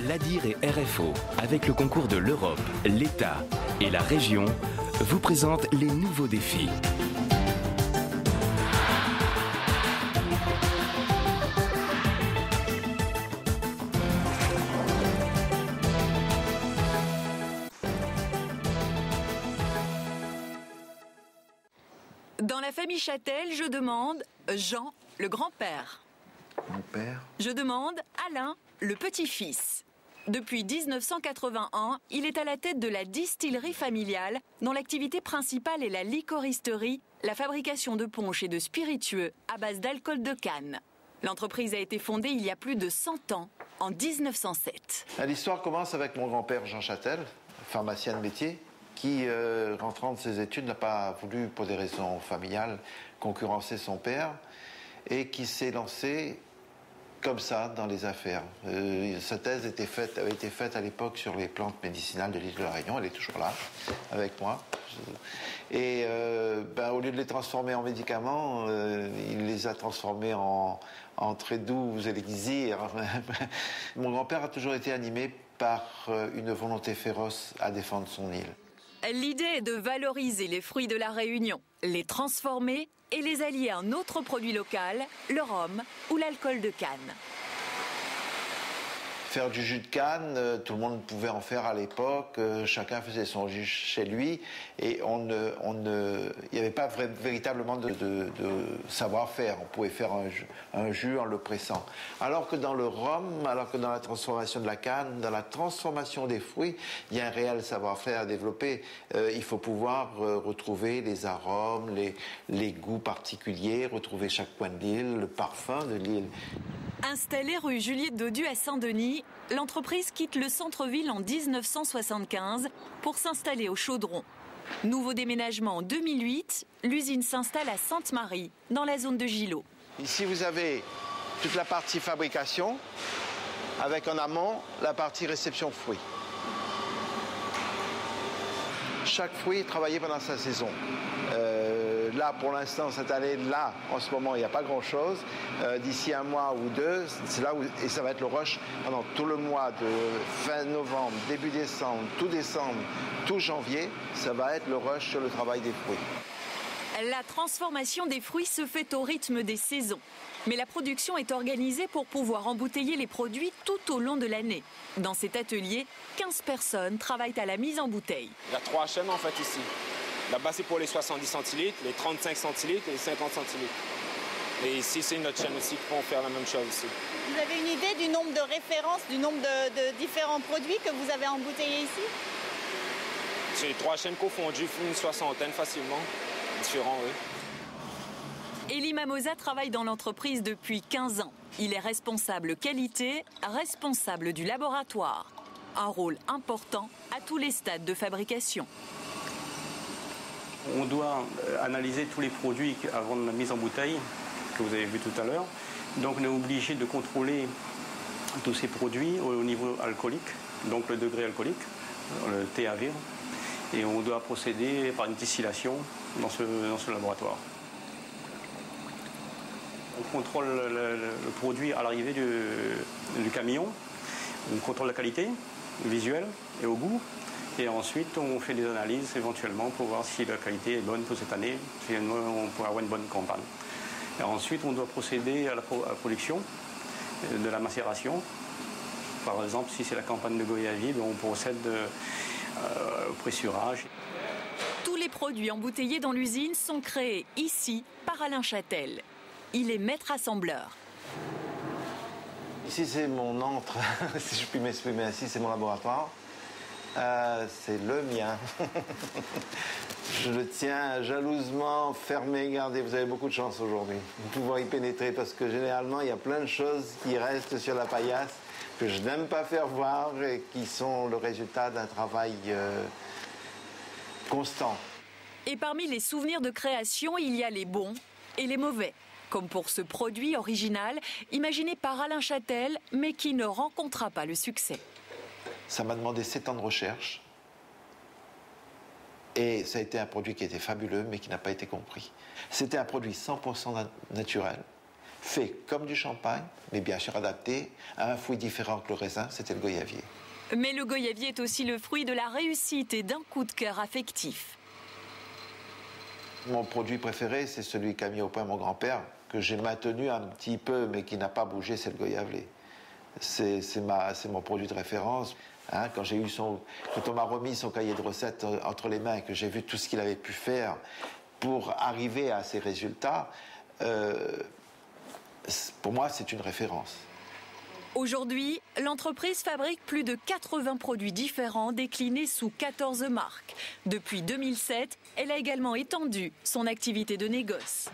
l'ADIR et RFO, avec le concours de l'Europe, l'État et la région, vous présentent les nouveaux défis. Dans la famille Châtel, je demande Jean, le grand-père. Mon père. Je demande Alain, le petit-fils. Depuis 1981, il est à la tête de la distillerie familiale, dont l'activité principale est la licoristerie, la fabrication de punch et de spiritueux à base d'alcool de canne. L'entreprise a été fondée il y a plus de 100 ans, en 1907. L'histoire commence avec mon grand-père Jean Châtel, pharmacien de métier, qui, rentrant de ses études, n'a pas voulu, pour des raisons familiales, concurrencer son père, et qui s'est lancé comme ça dans les affaires. Sa thèse avait été faite à l'époque sur les plantes médicinales de l'île de la Réunion. Elle est toujours là, avec moi. Et au lieu de les transformer en médicaments, il les a transformés en très doux élixirs. Mon grand-père a toujours été animé par une volonté féroce à défendre son île. L'idée est de valoriser les fruits de la Réunion, les transformer et les allier à un autre produit local, le rhum ou l'alcool de canne. Faire du jus de canne, tout le monde pouvait en faire à l'époque, chacun faisait son jus chez lui et il n'y avait pas véritablement de savoir-faire. On pouvait faire un jus en le pressant. Alors que dans le rhum, alors que dans la transformation de la canne, dans la transformation des fruits, il y a un réel savoir-faire à développer. Il faut pouvoir retrouver les arômes, les goûts particuliers, retrouver chaque coin de l'île, le parfum de l'île. Installée rue Juliette Dodu à Saint-Denis, l'entreprise quitte le centre-ville en 1975 pour s'installer au Chaudron. Nouveau déménagement en 2008, l'usine s'installe à Sainte-Marie, dans la zone de Gillot. Ici, vous avez toute la partie fabrication, avec en amont la partie réception fruits. Chaque fruit est travaillé pendant sa saison. Là, pour l'instant, cette année-là, en ce moment, il n'y a pas grand-chose. D'ici un mois ou deux, c'est là où et ça va être le rush pendant tout le mois de fin novembre, début décembre, tout janvier. Ça va être le rush sur le travail des fruits. La transformation des fruits se fait au rythme des saisons. Mais la production est organisée pour pouvoir embouteiller les produits tout au long de l'année. Dans cet atelier, 15 personnes travaillent à la mise en bouteille. Il y a 3 chaînes en fait ici. Là-bas, c'est pour les 70 centilitres, les 35 centilitres et les 50 centilitres. Et ici, c'est une autre chaîne aussi qui vont faire la même chose ici. Vous avez une idée du nombre de références, du nombre de différents produits que vous avez embouteillés ici? C'est les 3 chaînes confondues, une soixantaine facilement, différents, oui. Elie Mamosa travaille dans l'entreprise depuis 15 ans. Il est responsable qualité, responsable du laboratoire. Un rôle important à tous les stades de fabrication. On doit analyser tous les produits avant de la mise en bouteille, que vous avez vu tout à l'heure. Donc on est obligé de contrôler tous ces produits au niveau alcoolique, donc le degré alcoolique, le TAV. Et on doit procéder par une distillation dans ce laboratoire. On contrôle le produit à l'arrivée du camion. On contrôle la qualité visuelle et au goût. Et ensuite, on fait des analyses éventuellement pour voir si la qualité est bonne pour cette année, si on pourra avoir une bonne campagne. Et ensuite, on doit procéder à la production de la macération. Par exemple, si c'est la campagne de goyavier, on procède au pressurage. Tous les produits embouteillés dans l'usine sont créés ici par Alain Châtel. Il est maître assembleur. Ici, c'est mon antre, si je puis m'exprimer ainsi, c'est mon laboratoire. C'est le mien. Je le tiens jalousement fermé. Regardez, vous avez beaucoup de chance aujourd'hui de pouvoir y pénétrer parce que généralement, il y a plein de choses qui restent sur la paillasse que je n'aime pas faire voir et qui sont le résultat d'un travail constant. Et parmi les souvenirs de création, il y a les bons et les mauvais. Comme pour ce produit original, imaginé par Alain Châtel, mais qui ne rencontra pas le succès. Ça m'a demandé 7 ans de recherche. Et ça a été un produit qui était fabuleux, mais qui n'a pas été compris. C'était un produit 100% naturel, fait comme du champagne, mais bien sûr adapté à un fruit différent que le raisin, c'était le goyavier. Mais le goyavier est aussi le fruit de la réussite et d'un coup de cœur affectif. Mon produit préféré, c'est celui qu'a mis au point mon grand-père, que j'ai maintenu un petit peu, mais qui n'a pas bougé, c'est le goyavier. C'est mon produit de référence. Hein, quand on m'a remis son cahier de recettes entre les mains et que j'ai vu tout ce qu'il avait pu faire pour arriver à ces résultats, pour moi, c'est une référence. Aujourd'hui, l'entreprise fabrique plus de 80 produits différents déclinés sous 14 marques. Depuis 2007, elle a également étendu son activité de négoce.